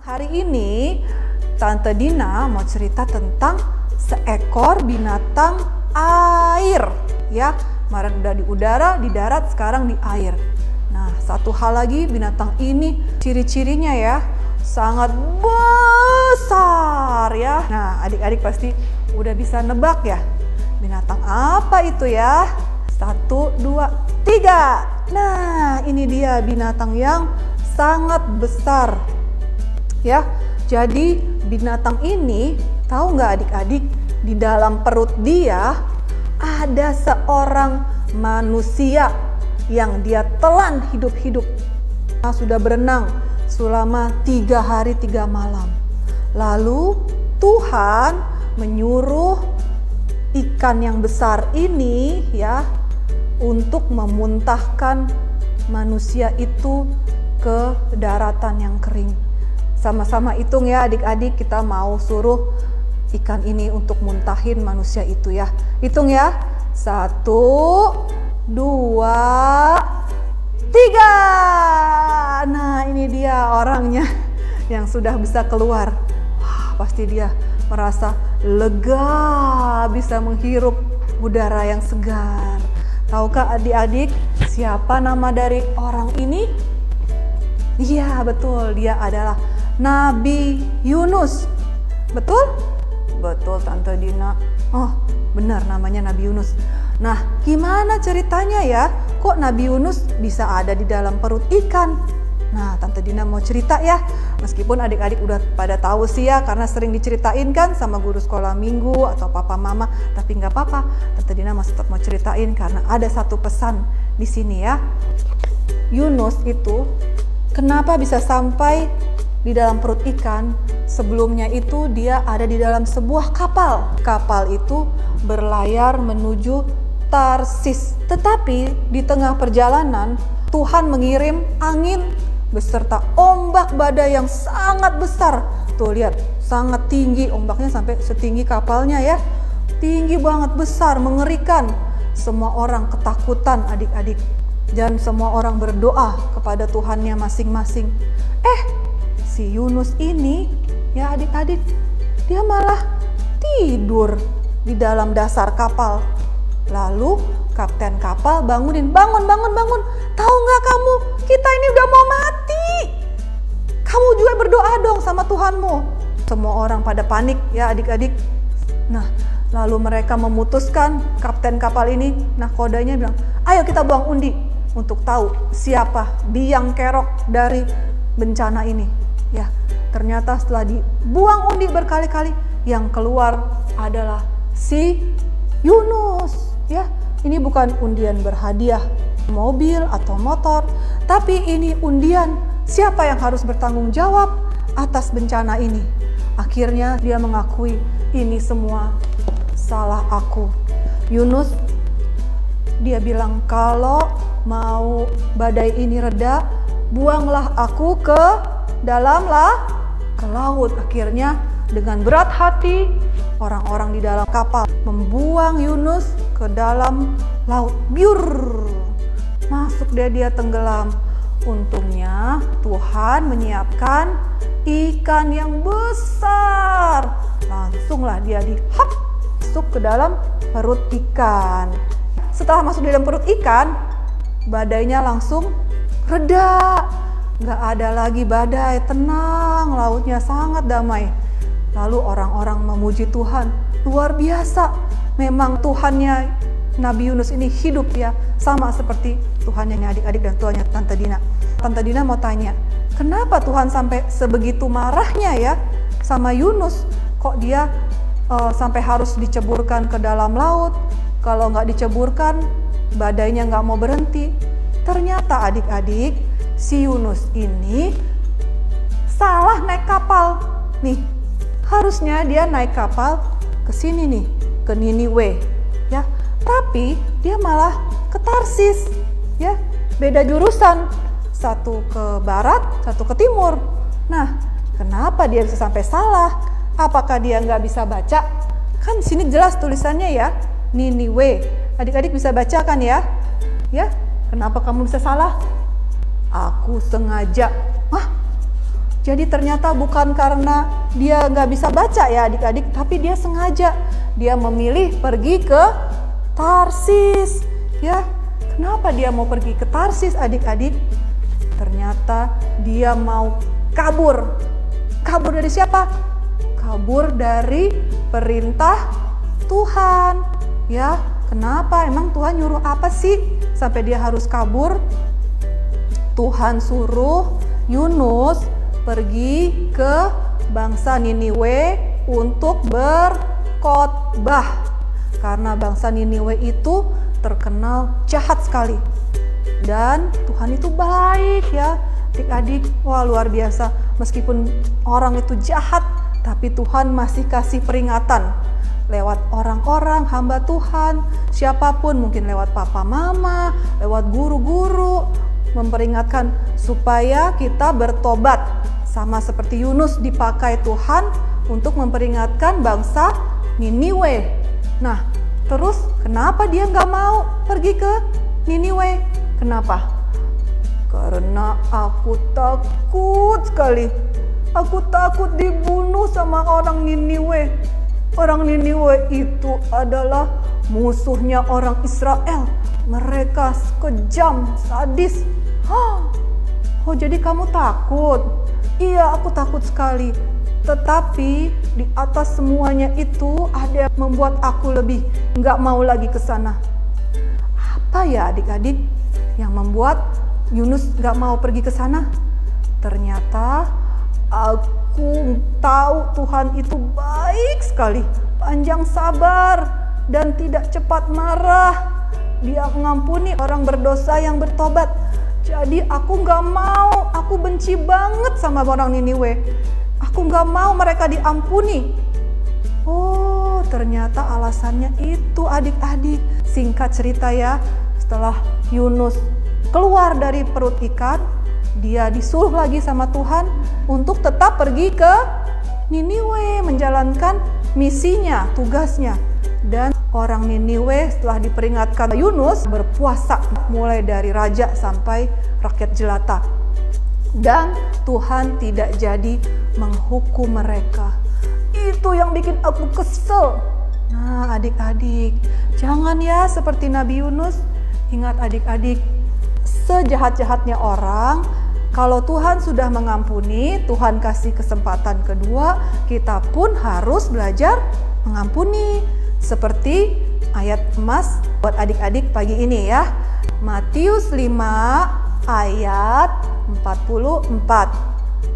Hari ini Tante Dina mau cerita tentang seekor binatang air ya. Kemarin udah di udara, di darat, sekarang di air. Nah, satu hal lagi, binatang ini ciri-cirinya ya sangat besar ya. Nah, adik-adik pasti udah bisa nebak ya. Binatang apa itu ya? 1, 2, 3. Nah, ini dia binatang yang sangat besar ya. Jadi binatang ini, tahu nggak adik-adik, di dalam perut dia ada seorang manusia yang dia telan hidup-hidup. Sudah berenang selama 3 hari 3 malam. Lalu Tuhan menyuruh ikan yang besar ini ya untuk memuntahkan manusia itu ke daratan yang kering. Sama-sama hitung ya adik-adik, kita mau suruh ikan ini untuk muntahin manusia itu ya. Hitung ya. 1, 2, 3. Nah, ini dia orangnya yang sudah bisa keluar. Wah, pasti dia merasa lega, bisa menghirup udara yang segar. Tahukah adik-adik siapa nama dari orang ini? Iya, betul, dia adalah Nabi Yunus. Betul? Betul Tante Dina. Oh, benar namanya Nabi Yunus. Nah, gimana ceritanya ya? Kok Nabi Yunus bisa ada di dalam perut ikan? Nah, Tante Dina mau cerita ya. Meskipun adik-adik udah pada tahu sih ya, karena sering diceritain kan sama guru sekolah minggu atau papa mama. Tapi nggak apa-apa, Tante Dina masih tetap mau ceritain karena ada satu pesan di sini ya. Yunus itu kenapa bisa sampai di dalam perut ikan? Sebelumnya itu dia ada di dalam sebuah kapal. Kapal itu berlayar menuju Tarsis. Tetapi di tengah perjalanan Tuhan mengirim angin beserta ombak badai yang sangat besar. Tuh lihat, sangat tinggi, ombaknya sampai setinggi kapalnya ya. Tinggi banget, besar, mengerikan. Semua orang ketakutan adik-adik. Dan semua orang berdoa kepada Tuhannya masing-masing. Si Yunus ini ya adik-adik, dia malah tidur di dalam dasar kapal. Lalu kapten kapal bangunin, bangun. Tahu nggak kamu, kita ini udah mau mati. Kamu juga berdoa dong sama Tuhanmu. Semua orang pada panik ya adik-adik. Nah, lalu mereka memutuskan, kapten kapal ini nahkodanya bilang, ayo kita buang undi untuk tahu siapa biang kerok dari bencana ini. Ya, ternyata setelah dibuang undi berkali-kali, yang keluar adalah si Yunus. Ya, ini bukan undian berhadiah mobil atau motor, tapi ini undian siapa yang harus bertanggung jawab atas bencana ini. Akhirnya dia mengakui, ini semua salah aku. Yunus, dia bilang, kalau mau badai ini reda, buanglah aku ke ke laut. Akhirnya dengan berat hati orang-orang di dalam kapal membuang Yunus ke dalam laut. Biur, masuk dia tenggelam. Untungnya Tuhan menyiapkan ikan yang besar. Langsunglah dia masuk ke dalam perut ikan. Setelah masuk di dalam perut ikan, badainya langsung reda. Nggak ada lagi badai, tenang, lautnya sangat damai. Lalu orang-orang memuji Tuhan, luar biasa. Memang Tuhannya Nabi Yunus ini hidup ya, sama seperti Tuhannya adik-adik dan Tuhannya Tante Dina. Tante Dina mau tanya, kenapa Tuhan sampai sebegitu marahnya ya sama Yunus? Kok dia sampai harus diceburkan ke dalam laut? Kalau nggak diceburkan, badainya nggak mau berhenti. Ternyata adik-adik, si Yunus ini salah naik kapal. Nih, harusnya dia naik kapal ke sini nih, ke Niniwe ya. Tapi dia malah ke Tarsis ya. Beda jurusan, satu ke barat, satu ke timur. Nah, kenapa dia bisa sampai salah? Apakah dia nggak bisa baca? Kan sini jelas tulisannya ya, Niniwe. Adik-adik bisa baca kan ya? Ya, kenapa kamu bisa salah? Aku sengaja. Jadi ternyata bukan karena dia nggak bisa baca ya adik-adik, tapi dia sengaja. Dia memilih pergi ke Tarsis. Ya, kenapa dia mau pergi ke Tarsis adik-adik? Ternyata dia mau kabur. Kabur dari siapa? Kabur dari perintah Tuhan. Ya, kenapa? Emang Tuhan nyuruh apa sih sampai dia harus kabur? Tuhan suruh Yunus pergi ke bangsa Niniwe untuk berkhotbah. Karena bangsa Niniwe itu terkenal jahat sekali. Dan Tuhan itu baik ya adik-adik. Wah, luar biasa. Meskipun orang itu jahat, tapi Tuhan masih kasih peringatan lewat orang-orang hamba Tuhan, siapapun, mungkin lewat papa mama, lewat guru-guru, memperingatkan supaya kita bertobat. Sama seperti Yunus dipakai Tuhan untuk memperingatkan bangsa Niniwe. Nah, terus kenapa dia nggak mau pergi ke Niniwe? Kenapa? Karena aku takut sekali. Aku takut dibunuh sama orang Niniwe. Orang Niniwe itu adalah musuhnya orang Israel. Mereka kejam, sadis. Oh, jadi kamu takut? Iya, aku takut sekali. Tetapi di atas semuanya itu ada yang membuat aku lebih nggak mau lagi ke sana. Apa ya adik-adik yang membuat Yunus nggak mau pergi ke sana? Ternyata aku tahu Tuhan itu baik sekali, panjang sabar dan tidak cepat marah. Dia mengampuni orang berdosa yang bertobat. Jadi aku nggak mau, aku benci banget sama orang Niniwe. Aku nggak mau mereka diampuni. Oh, ternyata alasannya itu adik-adik. Singkat cerita ya, setelah Yunus keluar dari perut ikan, dia disuruh lagi sama Tuhan untuk tetap pergi ke Niniwe, menjalankan misinya, tugasnya. Dan orang Niniwe setelah diperingatkan Yunus berpuasa mulai dari raja sampai rakyat jelata. Dan Tuhan tidak jadi menghukum mereka. Itu yang bikin aku kesel. Nah adik-adik, jangan ya seperti Nabi Yunus. Ingat adik-adik, sejahat-jahatnya orang, kalau Tuhan sudah mengampuni, Tuhan kasih kesempatan kedua, kita pun harus belajar mengampuni. Seperti ayat emas buat adik-adik pagi ini ya. Matius 5 ayat 44.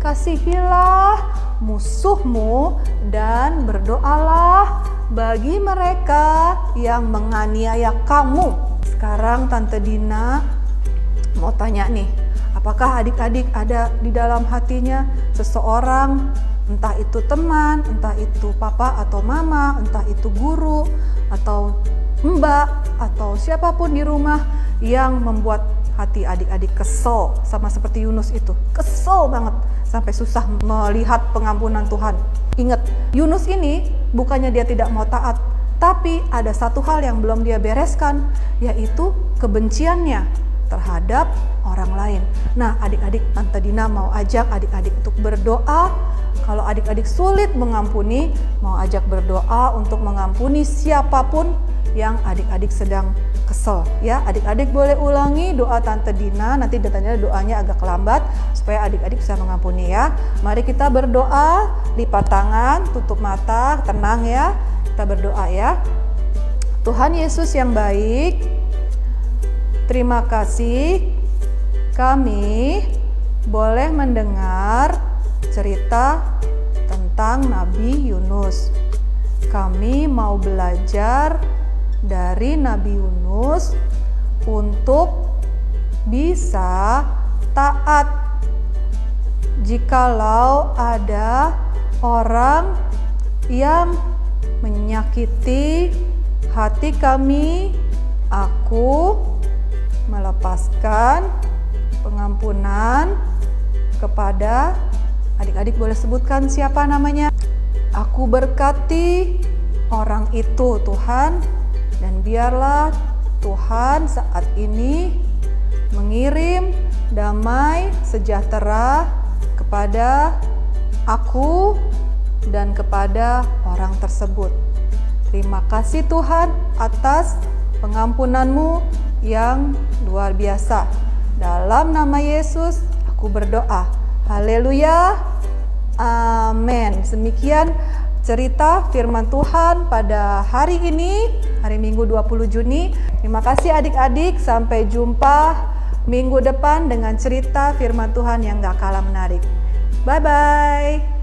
Kasihilah musuhmu dan berdoalah bagi mereka yang menganiaya kamu. Sekarang Tante Dina mau tanya nih, apakah adik-adik ada di dalam hatinya seseorang, entah itu teman, entah itu papa atau mama, entah itu guru atau mbak atau siapapun di rumah yang membuat hati adik-adik kesel sama seperti Yunus itu. Kesel banget sampai susah melihat pengampunan Tuhan. Ingat, Yunus ini bukannya dia tidak mau taat, tapi ada satu hal yang belum dia bereskan, yaitu kebenciannya terhadap orang lain. Nah adik-adik, Tante Dina mau ajak adik-adik untuk berdoa. Kalau adik-adik sulit mengampuni, mau ajak berdoa untuk mengampuni siapapun yang adik-adik sedang kesel. Ya, adik-adik boleh ulangi doa Tante Dina, nanti datanya doanya agak lambat supaya adik-adik bisa mengampuni ya. Mari kita berdoa, lipat tangan, tutup mata, tenang ya. Kita berdoa ya. Tuhan Yesus yang baik, terima kasih kami boleh mendengar cerita tentang Nabi Yunus. Kami mau belajar dari Nabi Yunus untuk bisa taat jikalau ada orang yang menyakiti hati kami. Aku melepaskan pengampunan kepada adik-adik, boleh sebutkan siapa namanya. Aku berkati orang itu Tuhan, dan biarlah Tuhan saat ini mengirim damai sejahtera kepada aku dan kepada orang tersebut. Terima kasih Tuhan atas pengampunan-Mu yang luar biasa. Dalam nama Yesus aku berdoa. Haleluya. Amin. Demikian cerita firman Tuhan pada hari ini, hari Minggu 20 Juni. Terima kasih adik-adik, sampai jumpa minggu depan dengan cerita firman Tuhan yang gak kalah menarik. Bye-bye.